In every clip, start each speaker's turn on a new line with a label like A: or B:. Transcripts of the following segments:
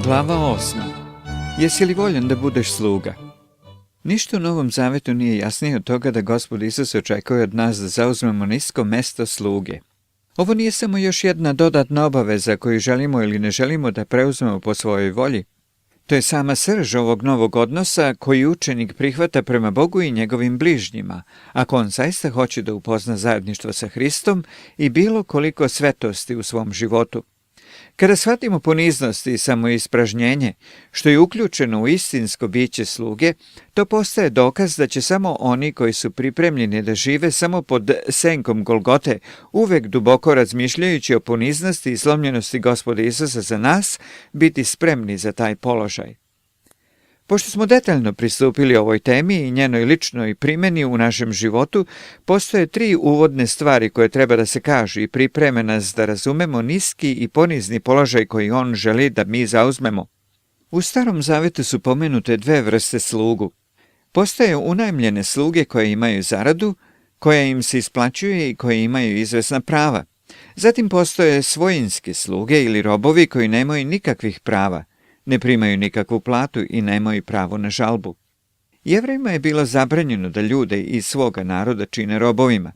A: Glava 8. Jesi li voljan da budeš sluga? Ništa u Novom Zavetu nije jasnije od toga da Gospod Isus očekuje od nas da zauzmemo nisko mesto sluge. Ovo nije samo još jedna dodatna obaveza koju želimo ili ne želimo da preuzmemo po svojoj volji. To je sama srž ovog novog odnosa koji učenik prihvata prema Bogu i njegovim bližnjima, ako on zaista hoće da upozna zajedništvo sa Hristom i bilo koliko svetosti u svom životu. Kada shvatimo poniznost i samoispražnjenje, što je uključeno u istinsko biće sluge, to postaje dokaz da će samo oni koji su pripremljeni da žive samo pod senkom Golgote, uvek duboko razmišljajući o poniznosti i slomljenosti Gospoda Isusa za nas, biti spremni za taj položaj. Pošto smo detaljno pristupili ovoj temi i njenoj ličnoj primjeni u našem životu, postoje 3 uvodne stvari koje treba da se kažu i pripreme nas da razumemo niski i ponizni položaj koji on želi da mi zauzmemo. U Starom Zavetu su pomenute 2 vrste slugu. Postoje unajmljene sluge koje imaju zaradu, koja im se isplaćuje i koje imaju izvesna prava. Zatim postoje svojinske sluge ili robovi koji nemaju nikakvih prava, ne primaju nikakvu platu i nemaju pravo na žalbu. Jevrejima je bilo zabranjeno da ljude iz svoga naroda čine robovima.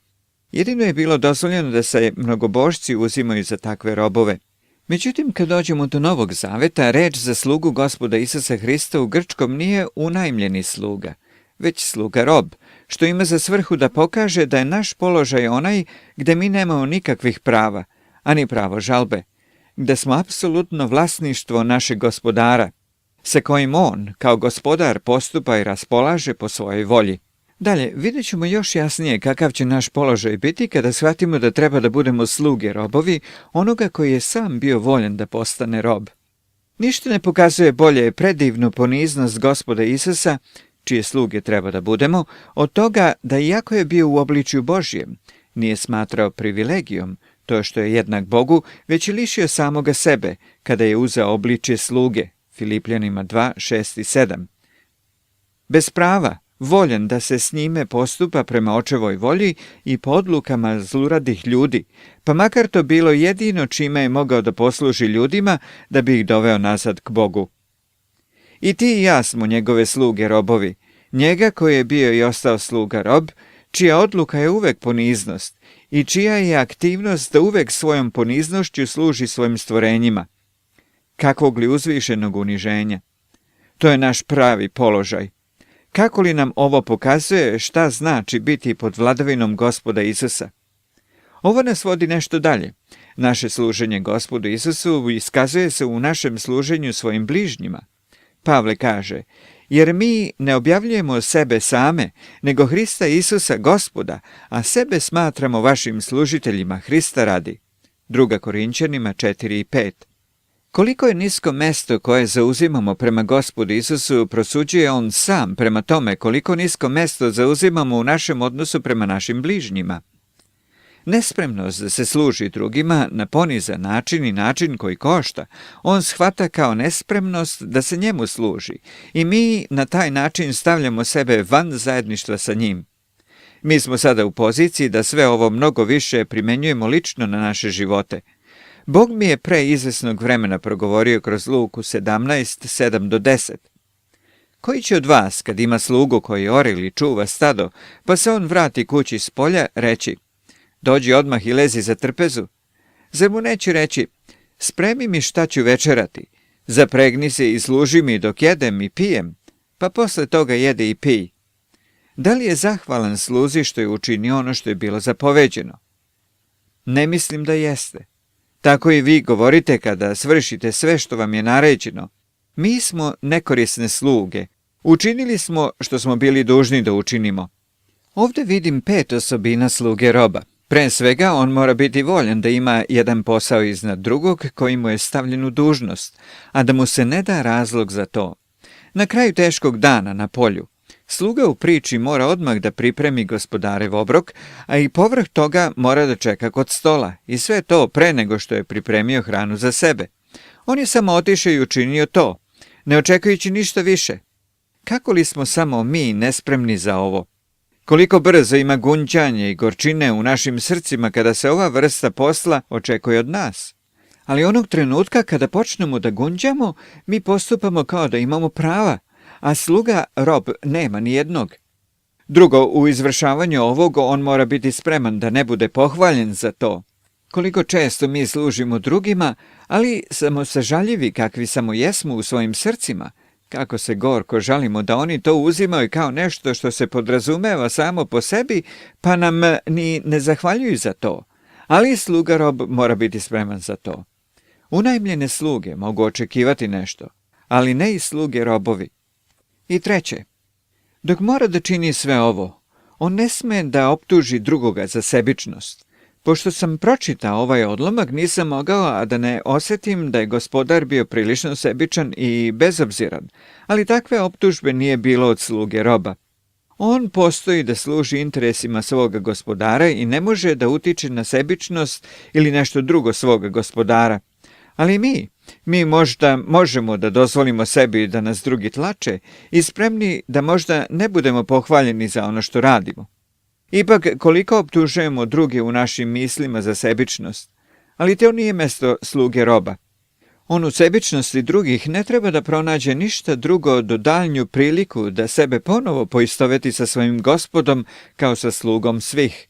A: Jedino je bilo dozvoljeno da se mnogobožci uzimaju za takve robove. Međutim, kad dođemo do Novog Zaveta, reč za slugu Gospoda Isusa Hrista u grčkom nije unajmljeni sluga, već sluga rob, što ima za svrhu da pokaže da je naš položaj onaj gde mi nemamo nikakvih prava, ani pravo žalbe, gde smo apsolutno vlasništvo našeg gospodara, sa kojim on, kao gospodar, postupa i raspolaže po svojoj volji. Dalje, vidjet ćemo još jasnije kakav će naš položaj biti kada shvatimo da treba da budemo sluge robovi onoga koji je sam bio voljan da postane rob. Ništa ne pokazuje bolje predivnu poniznost Gospoda Isusa, čije sluge treba da budemo, od toga da iako je bio u obličju Božjem, nije smatrao privilegijom to što je jednak Bogu, već je lišio samoga sebe kada je uzeo obličje sluge, Filipljanima 2, 6 i 7. Bez prava, voljan da se s njime postupa prema očevoj volji i po odlukama zluradih ljudi, pa makar to bilo jedino čime je mogao da posluži ljudima da bi ih doveo nazad k Bogu. I ti i ja smo njegove sluge robovi, njega koji je bio i ostao sluga rob, čija odluka je uvek poniznost i čija je aktivnost da uvek svojom poniznošću služi svojim stvorenjima. Kakvog li uzvišenog uniženja? To je naš pravi položaj. Kako li nam ovo pokazuje šta znači biti pod vladavinom Gospoda Isusa? Ovo nas vodi nešto dalje. Naše služenje Gospodu Isusu iskazuje se u našem služenju svojim bližnjima. Pavle kaže: jer mi ne objavljujemo sebe same, nego Hrista Isusa Gospoda, a sebe smatramo vašim služiteljima Hrista radi. 2. Korinćanima 4 i 5. Koliko je nisko mesto koje zauzimamo prema Gospodu Isusu, prosuđuje on sam prema tome koliko nisko mesto zauzimamo u našem odnosu prema našim bližnjima. Nespremnost da se služi drugima na ponizan način i način koji košta, on shvata kao nespremnost da se njemu služi i mi na taj način stavljamo sebe van zajedništva sa njim. Mi smo sada u poziciji da sve ovo mnogo više primenjujemo lično na naše živote. Bog mi je pre izvesnog vremena progovorio kroz Luku 17, 7 do 10. Koji će od vas, kad ima slugu koji ore ili čuva stado, pa se on vrati kući s polja, reći: dođi odmah i lezi za trpezu? Zar mu neće reći: spremi mi šta ću večerati, zapregni se i služi mi dok jedem i pijem, pa posle toga jede i pij? Da li je zahvalan sluzi što je učinio ono što je bilo zapoveđeno? Ne mislim da jeste. Tako i vi govorite kada svršite sve što vam je naređeno. Mi smo nekorisne sluge. Učinili smo što smo bili dužni da učinimo. Ovdje vidim 5 osobina sluge roba. Pre svega, on mora biti voljan da ima jedan posao iznad drugog koji mu je stavljen u dužnost, a da mu se ne da razlog za to. Na kraju teškog dana na polju, sluga u priči mora odmah da pripremi gospodarev obrok, a i povrh toga mora da čeka kod stola, i sve to pre nego što je pripremio hranu za sebe. On je samo otišao i učinio to, ne očekujući ništa više. Kako li smo samo mi nespremni za ovo? Koliko brzo ima gunđanje i gorčine u našim srcima kada se ova vrsta posla očekuje od nas. Ali onog trenutka kada počnemo da gunđamo, mi postupamo kao da imamo prava, a sluga rob nema ni jednog. Drugo, u izvršavanju ovog on mora biti spreman da ne bude pohvaljen za to. Koliko često mi služimo drugima, ali samo sažaljivi kakvi samo jesmo u svojim srcima, kako se gorko žalimo da oni to uzimaju kao nešto što se podrazumeva samo po sebi, pa nam ni ne zahvaljuju za to. Ali sluga rob mora biti spreman za to. Unajmljene sluge mogu očekivati nešto, ali ne i sluge robovi. I treće, dok mora da čini sve ovo, on ne sme da optuži drugoga za sebičnost. Pošto sam pročitao ovaj odlomak, nisam mogao a da ne osjetim da je gospodar bio prilično sebičan i bezobziran, ali takve optužbe nije bilo od sluge roba. On postoji da služi interesima svoga gospodara i ne može da utiče na sebičnost ili nešto drugo svoga gospodara. Ali mi možda možemo da dozvolimo sebi da nas drugi tlače i spremni da možda ne budemo pohvaljeni za ono što radimo. Ipak, koliko optužujemo druge u našim mislima za sebičnost, ali to nije mesto sluge roba. On u sebičnosti drugih ne treba da pronađe ništa drugo do daljnju priliku da sebe ponovo poistoveti sa svojim gospodom kao sa slugom svih.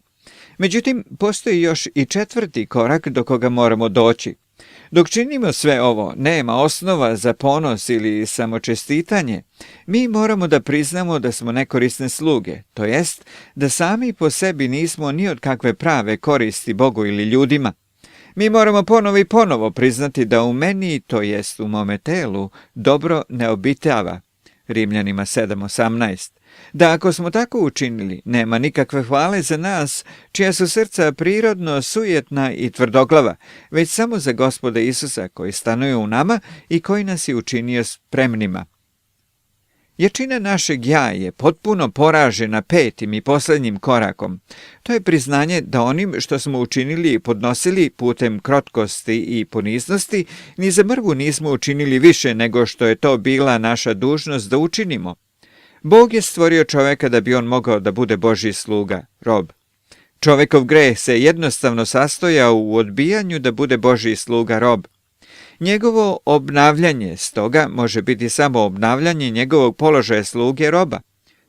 A: Međutim, postoji još i četvrti korak do koga moramo doći. Dok činimo sve ovo, nema osnova za ponos ili samočestitanje. Mi moramo da priznamo da smo nekorisne sluge, to jest da sami po sebi nismo ni od kakve prave koristi Bogu ili ljudima. Mi moramo ponovo i ponovo priznati da u meni, to jest u mome telu, dobro ne obitava. Rimljanima 7:18. Da ako smo tako učinili, nema nikakve hvale za nas, čija su srca prirodno sujetna i tvrdoglava, već samo za Gospoda Isusa koji stanuje u nama i koji nas je učinio spremnima. Jačina našeg ja je potpuno poražena petim i posljednjim korakom. To je priznanje da onim što smo učinili i podnosili putem krotkosti i poniznosti, ni za mrvu nismo učinili više nego što je to bila naša dužnost da učinimo. Bog je stvorio čoveka da bi on mogao da bude Božji sluga, rob. Čovekov greh se jednostavno sastojao u odbijanju da bude Božji sluga, rob. Njegovo obnavljanje stoga može biti samo obnavljanje njegovog položaja sluge roba.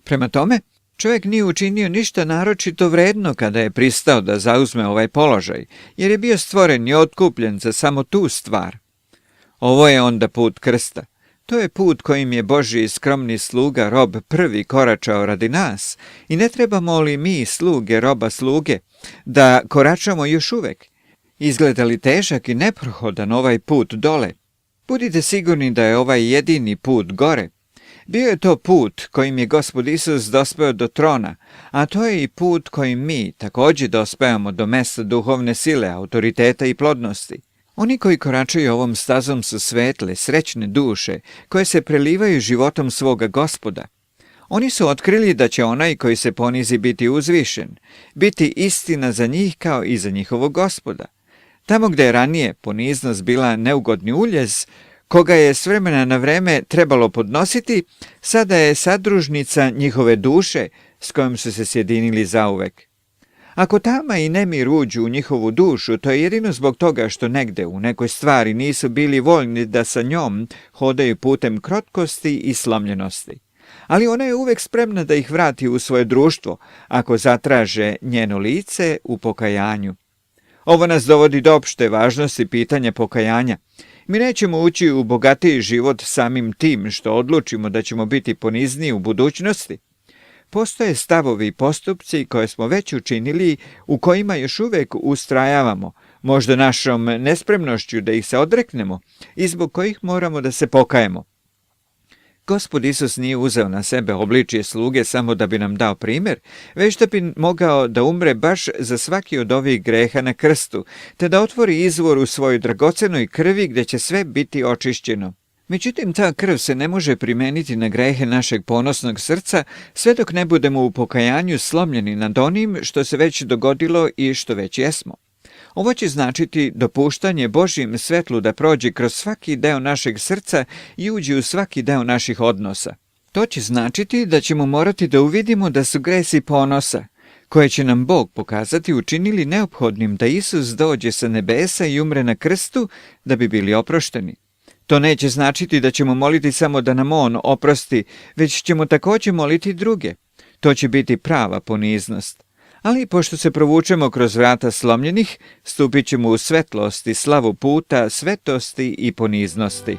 A: Prema tome, čovjek nije učinio ništa naročito vredno kada je pristao da zauzme ovaj položaj, jer je bio stvoren i otkupljen za samo tu stvar. Ovo je onda put krsta. To je put kojim je Božji skromni sluga rob prvi koračao radi nas i ne trebamo li mi sluge roba sluge da koračamo još uvek. Izgleda li težak i neprohodan ovaj put dole? Budite sigurni da je ovaj jedini put gore. Bio je to put kojim je Gospod Isus dospeo do trona, a to je i put kojim mi također dospevamo do mesta duhovne sile, autoriteta i plodnosti. Oni koji koračaju ovom stazom su svetle, srećne duše, koje se prelivaju životom svoga Gospoda. Oni su otkrili da će onaj koji se ponizi biti uzvišen, biti istina za njih kao i za njihovog Gospoda. Tamo gde je ranije poniznost bila neugodni uljez, koga je s vremena na vreme trebalo podnositi, sada je sadružnica njihove duše s kojom su se sjedinili zauvek. Ako tama i nemir uđu u njihovu dušu, to je jedino zbog toga što negde u nekoj stvari nisu bili voljni da sa njom hodaju putem krotkosti i slomljenosti. Ali ona je uvek spremna da ih vrati u svoje društvo, ako zatraže njeno lice u pokajanju. Ovo nas dovodi do opšte važnosti pitanja pokajanja. Mi nećemo ući u bogatiji život samim tim što odlučimo da ćemo biti ponizniji u budućnosti. Postoje stavovi i postupci koje smo već učinili, u kojima još uvek ustrajavamo, možda našom nespremnošću da ih se odreknemo i zbog kojih moramo da se pokajemo. Gospod Isus nije uzeo na sebe obličje sluge samo da bi nam dao primjer, već da bi mogao da umre baš za svaki od ovih greha na krstu, te da otvori izvor u svojoj dragocenoj krvi gdje će sve biti očišćeno. Međutim, ta krv se ne može primeniti na grehe našeg ponosnog srca sve dok ne budemo u pokajanju slomljeni nad onim što se već dogodilo i što već jesmo. Ovo će značiti dopuštanje Božjem svetlu da prođe kroz svaki deo našeg srca i uđe u svaki deo naših odnosa. To će značiti da ćemo morati da uvidimo da su gresi ponosa, koje će nam Bog pokazati, učinili neophodnim da Isus dođe sa nebesa i umre na krstu da bi bili oprošteni. To neće značiti da ćemo moliti samo da nam On oprosti, već ćemo također moliti druge. To će biti prava poniznost. Ali pošto se provučemo kroz vrata slomljenih, stupit ćemo u svetlost i slavu puta, svetosti i poniznosti.